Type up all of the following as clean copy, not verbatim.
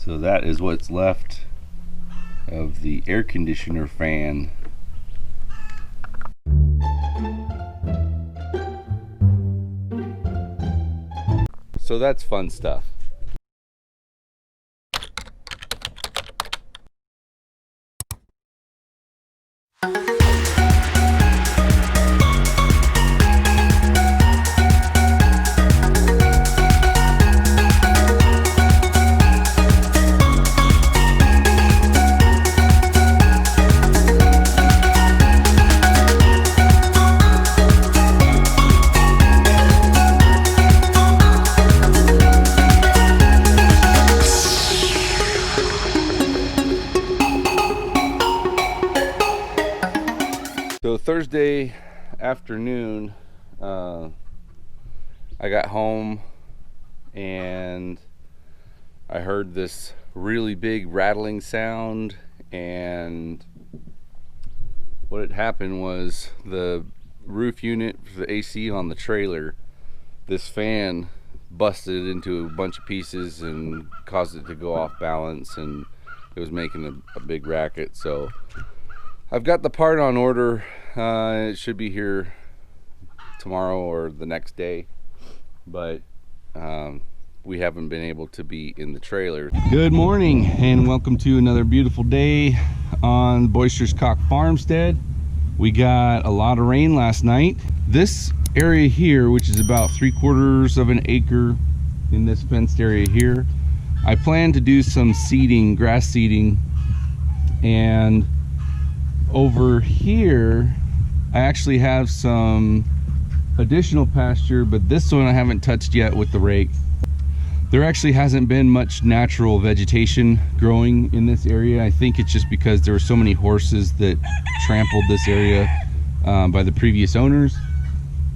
So that is what's left of the air conditioner fan. So that's fun stuff. So Thursday afternoon, I got home and I heard this really big rattling sound, and what had happened was the roof unit for the AC on the trailer, this fan busted into a bunch of pieces and caused it to go off balance, and it was making a big racket. So I've got the part on order. It should be here tomorrow or the next day, but we haven't been able to be in the trailer. Good morning and welcome to another beautiful day on Boisterous Cock Farmstead. We got a lot of rain last night. This area here, which is about 3/4 of an acre in this fenced area here, I plan to do some seeding, grass seeding, and over here I actually have some additional pasture, but this one I haven't touched yet with the rake. There actually hasn't been much natural vegetation growing in this area. I think it's just because there were so many horses that trampled this area by the previous owners.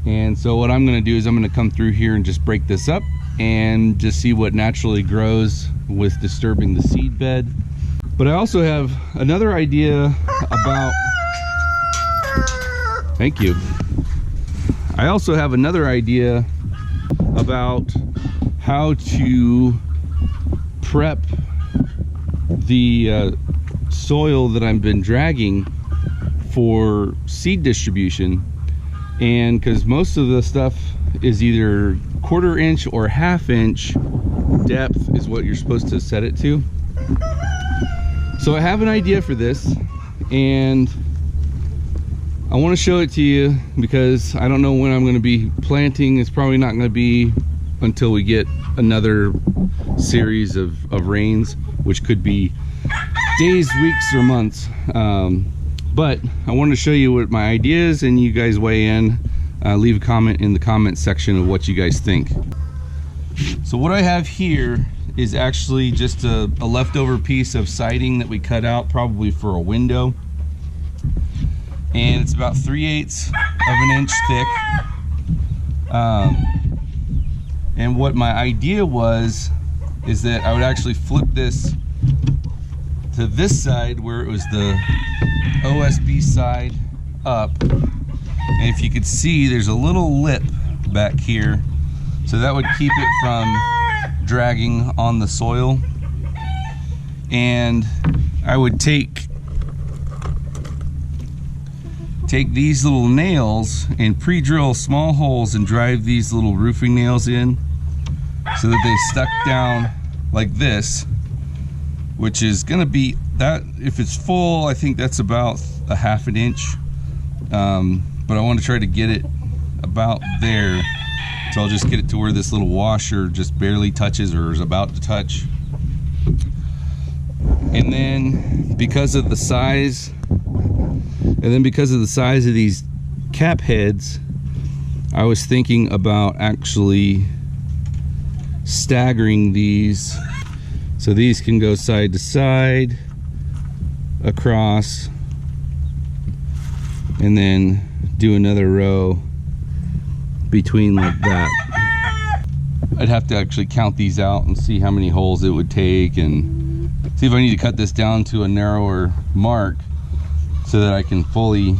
And so what I'm going to do is I'm going to come through here and just break this up and just see what naturally grows with disturbing the seed bed. But I also have another idea about, thank you. I also have another idea about how to prep the soil that I've been dragging for seed distribution. And because most of the stuff is either 1/4 inch or 1/2 inch depth is what you're supposed to set it to. So I have an idea for this, and I want to show it to you because I don't know when I'm going to be planting. It's probably not going to be until we get another series of rains, which could be days, weeks, or months. But I wanted to show you what my idea is, and you guys weigh in. Leave a comment in the comment section of what you guys think. So what I have here is actually just a leftover piece of siding that we cut out probably for a window, and it's about 3/8 of an inch thick. And what my idea was is that I would actually flip this to this side where it was the OSB side up, and if you could see, there's a little lip back here, so that would keep it from dragging on the soil. And I would take these little nails and pre-drill small holes and drive these little roofing nails in so that they stuck down like this, which is gonna be that, if it's full, I think that's about 1/2 inch, but I want to try to get it about there. So I'll just get it to where this little washer just barely touches or is about to touch. And then because of the size of these cap heads, I was thinking about actually staggering these. So these can go side to side, across, and then do another row between like that. I'd have to actually count these out and see how many holes it would take, and see if I need to cut this down to a narrower mark so that I can fully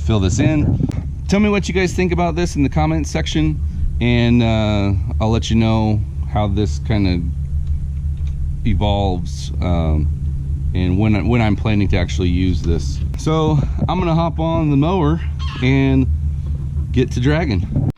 fill this in. Tell me what you guys think about this in the comment section, and I'll let you know how this kind of evolves, and when I'm planning to actually use this. So I'm gonna hop on the mower and get to dragging.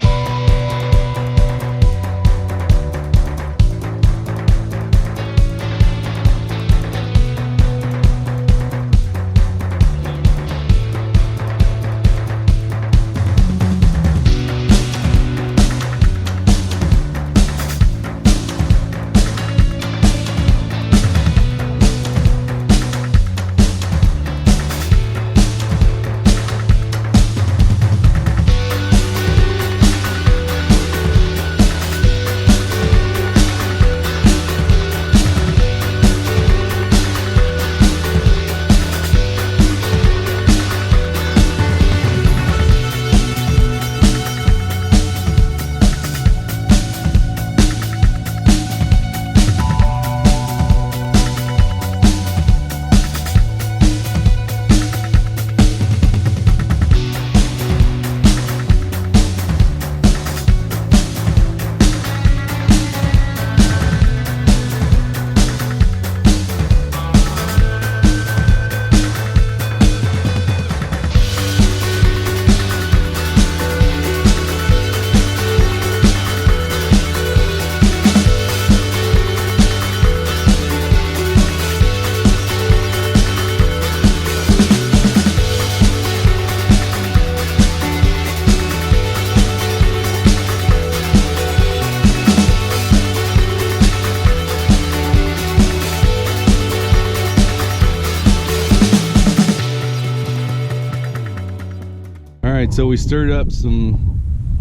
All right, so we stirred up some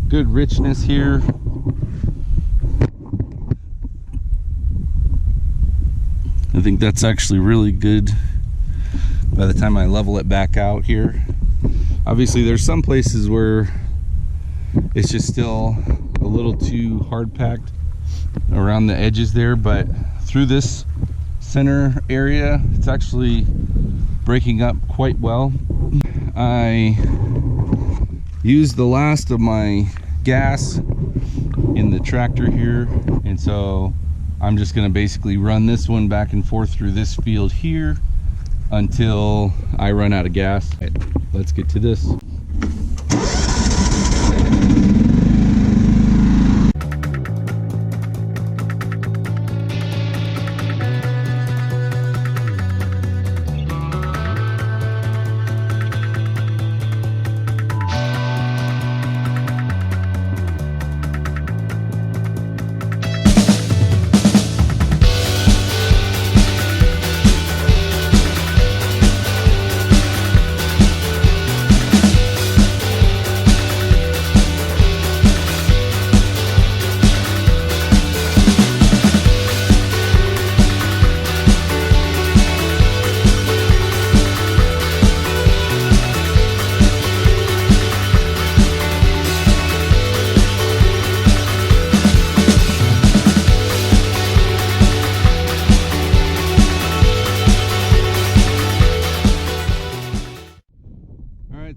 good richness here. I think that's actually really good by the time I level it back out here. Obviously there's some places where it's just still a little too hard packed around the edges there, but through this center area it's actually breaking up quite well. I used the last of my gas in the tractor here, and so I'm just going to basically run this one back and forth through this field here until I run out of gas. Right, let's get to this.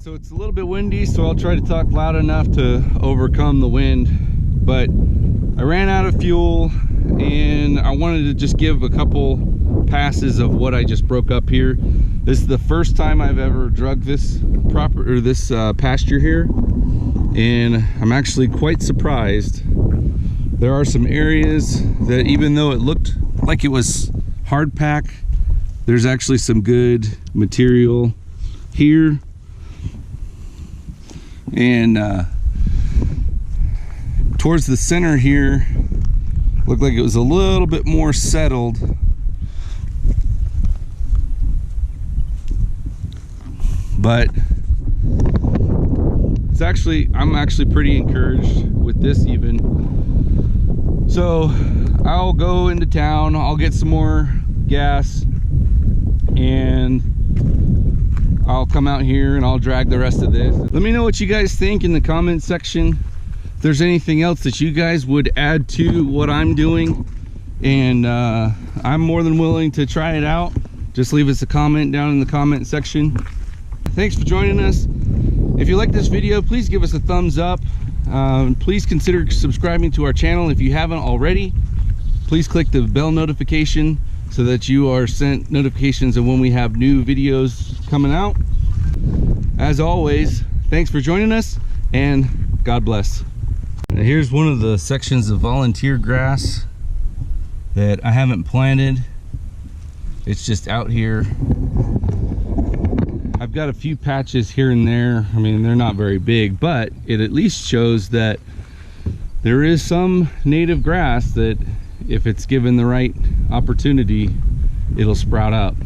So it's a little bit windy, so I'll try to talk loud enough to overcome the wind. But I ran out of fuel and I wanted to just give a couple passes of what I just broke up here. This is the first time I've ever drugged this pasture here, and I'm actually quite surprised. There are some areas that, even though it looked like it was hard pack, there's actually some good material here. And towards the center here looked like it was a little bit more settled, but it's actually, I'm actually pretty encouraged with this even. So I'll go into town, I'll get some more gas, and I'll come out here and I'll drag the rest of this. Let me know what you guys think in the comment section. If there's anything else that you guys would add to what I'm doing, and I'm more than willing to try it out. Just leave us a comment down in the comment section. Thanks for joining us. If you like this video, please give us a thumbs up. Please consider subscribing to our channel if you haven't already. Please click the bell notification so that you are sent notifications of when we have new videos coming out. As always, thanks for joining us, and God bless. Now here's one of the sections of volunteer grass that I haven't planted. It's just out here. I've got a few patches here and there. I mean, they're not very big, but it at least shows that there is some native grass that if it's given the right opportunity, it'll sprout up.